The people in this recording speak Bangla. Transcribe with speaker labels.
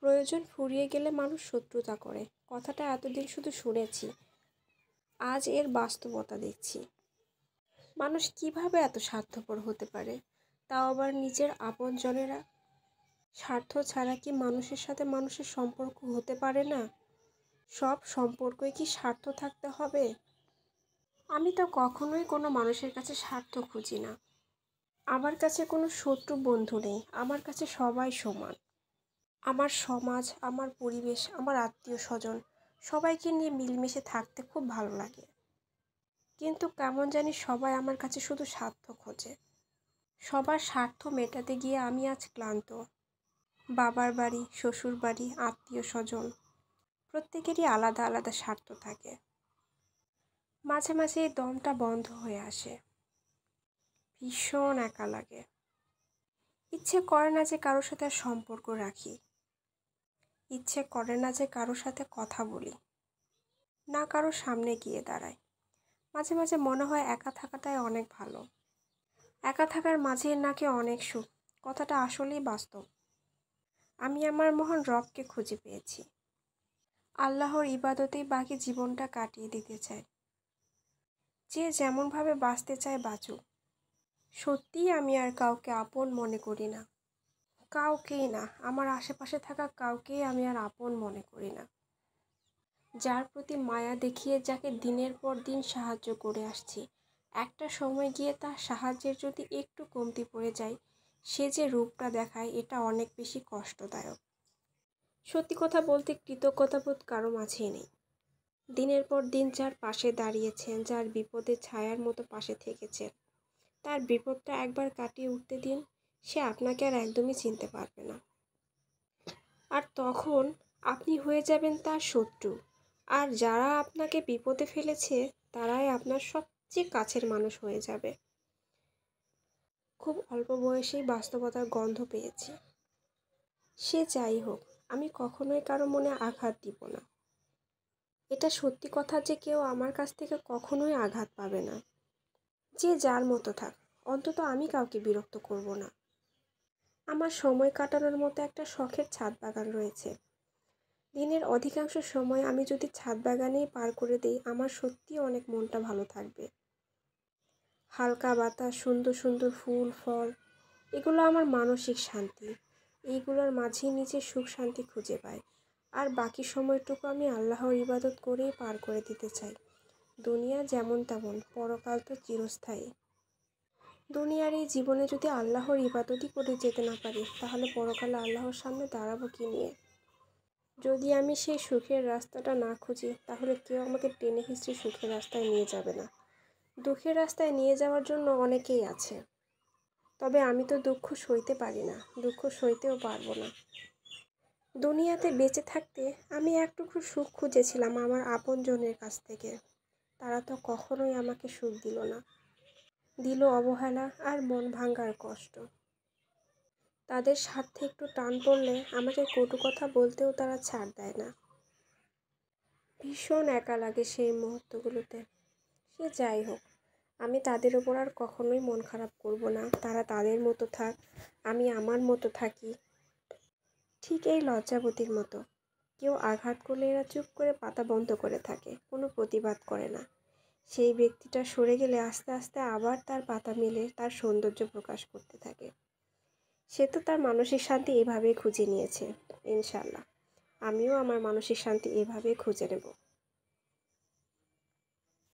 Speaker 1: প্রয়োজন ফুরিয়ে গেলে মানুষ শত্রুতা করে, কথাটা এতদিন শুধু শুনেছি, আজ এর বাস্তবতা দেখছি। মানুষ কিভাবে এত স্বার্থপর হতে পারে, তাও আবার নিজের আপনজনেরা। স্বার্থ ছাড়া কি মানুষের সাথে মানুষের সম্পর্ক হতে পারে না? সব সম্পর্কই কি স্বার্থ থাকতে হবে? আমি তো কখনোই কোনো মানুষের কাছে স্বার্থ খুঁজি না। আমার কাছে কোনো শত্রু বন্ধু নেই, আমার কাছে সবাই সমান। আমার সমাজ, আমার পরিবেশ, আমার আত্মীয় স্বজন সবাইকে নিয়ে মিলেমিশে থাকতে খুব ভালো লাগে। কিন্তু কেমন জানি সবাই আমার কাছে শুধু স্বার্থ খোঁজে। সবার স্বার্থ মেটাতে গিয়ে আমি আজ ক্লান্ত। বাবার বাড়ি, শ্বশুর বাড়ি, আত্মীয় স্বজন প্রত্যেকেরই আলাদা আলাদা স্বার্থ থাকে। মাঝে মাঝে এই দমটা বন্ধ হয়ে আসে, ভীষণ একা লাগে। ইচ্ছে করে না যে কারোর সাথে সম্পর্ক রাখি, ইচ্ছে করে না যে কারোর সাথে কথা বলি, না কারোর সামনে গিয়ে দাঁড়াই। মাঝে মাঝে মনে হয় একা থাকাটাই অনেক ভালো। একা থাকার মাঝে নাকি অনেক সুখ, কথাটা আসলেই বাস্তব। আমি আমার মহান রবকে খুঁজে পেয়েছি। আল্লাহর ইবাদতেই বাকি জীবনটা কাটিয়ে দিতে চাই। যে যেমনভাবে বাঁচতে চায় বাঁচুক। সত্যিই আমি আর কাউকে আপন মনে করি না, কাউকেই না। আমার আশেপাশে থাকা কাউকেই আমি আর আপন মনে করি না। যার প্রতি মায়া দেখিয়ে যাকে দিনের পর দিন সাহায্য করে আসছি, একটা সময় গিয়ে তার সাহায্যের যদি একটু কমতি পড়ে যায়, সে যে রূপটা দেখায় এটা অনেক বেশি কষ্টদায়ক। সত্যি কথা বলতে কৃতজ্ঞতাবোধ কারো মাঝেই নেই। দিনের পর দিন যার পাশে দাঁড়িয়েছেন, যার বিপদে ছায়ার মতো পাশে থেকেছেন, তার বিপদটা একবার কাটিয়ে উঠতে দিন, সে আপনাকে আর একদমই চিনতে পারবে না। আর তখন আপনি হয়ে যাবেন তার শত্রু। আর যারা আপনাকে বিপদে ফেলেছে তারাই আপনার সবচেয়ে কাছের মানুষ হয়ে যাবে। খুব অল্প বয়সেই বাস্তবতার গন্ধ পেয়েছি। সে যাই হোক, আমি কখনোই কারো মনে আঘাত দিব না। এটা সত্যি কথা যে কেউ আমার কাছ থেকে কখনোই আঘাত পাবে না। যে যার মতো থাক, অন্তত আমি কাউকে বিরক্ত করব না। আমার সময় কাটানোর মতো একটা শখের ছাদ বাগান রয়েছে। দিনের অধিকাংশ সময় আমি যদি ছাদ বাগানেই পার করে দিই, আমার সত্যিই অনেক মনটা ভালো থাকবে। হালকা বাতাস, সুন্দর সুন্দর ফুল ফল, এগুলো আমার মানসিক শান্তি। এইগুলোর মাঝেই নিজের সুখ শান্তি খুঁজে পাই। আর বাকি সময়টুকু আমি আল্লাহর ইবাদত করেই পার করে দিতে চাই। দুনিয়া যেমন তেমন, পরকাল তো চিরস্থায়ী। দুনিয়ার এই জীবনে যদি আল্লাহর ইবাদতই করে যেতে না পারি, তাহলে পরকালে আল্লাহর সামনে দাঁড়াবো কী নিয়ে? যদি আমি সেই সুখের রাস্তাটা না খুঁজি, তাহলে কেউ আমাকে টেনে হিঁচড়ে সুখের রাস্তায় নিয়ে যাবে না। দুঃখের রাস্তায় নিয়ে যাওয়ার জন্য অনেকেই আছে, তবে আমি তো দুঃখ সইতে পারি না, দুঃখ সইতেও পারবো না। দুনিয়াতে বেঁচে থাকতে আমি একটুকু সুখ খুঁজেছিলাম আমার আপনজনের কাছ থেকে। তারা তো কখনোই আমাকে সুখ দিল না, দিল অবহেলা আর মন ভাঙার কষ্ট। তাদের স্বার্থে একটু টান পড়লে আমাকে কটু কথা বলতেও তারা ছাড় দেয় না। ভীষণ একা লাগে সেই মুহূর্তগুলোতে। সে যাই হোক, আমি তাদের ওপর আর কখনোই মন খারাপ করব না। তারা তাদের মতো থাক, আমি আমার মতো থাকি। ঠিক এই লজ্জাবতীর মতো। কেউ আঘাত করলে এরা চুপ করে পাতা বন্ধ করে থাকে, কোনো প্রতিবাদ করে না। সেই ব্যক্তিটা সরে গেলে আস্তে আস্তে আবার তার পাতা মেলে তার সৌন্দর্য প্রকাশ করতে থাকে। সে তো তার মানসিক শান্তি এভাবেই খুঁজে নিয়েছে। ইনশাল্লাহ আমিও আমার মানসিক শান্তি এভাবেই খুঁজে নেব।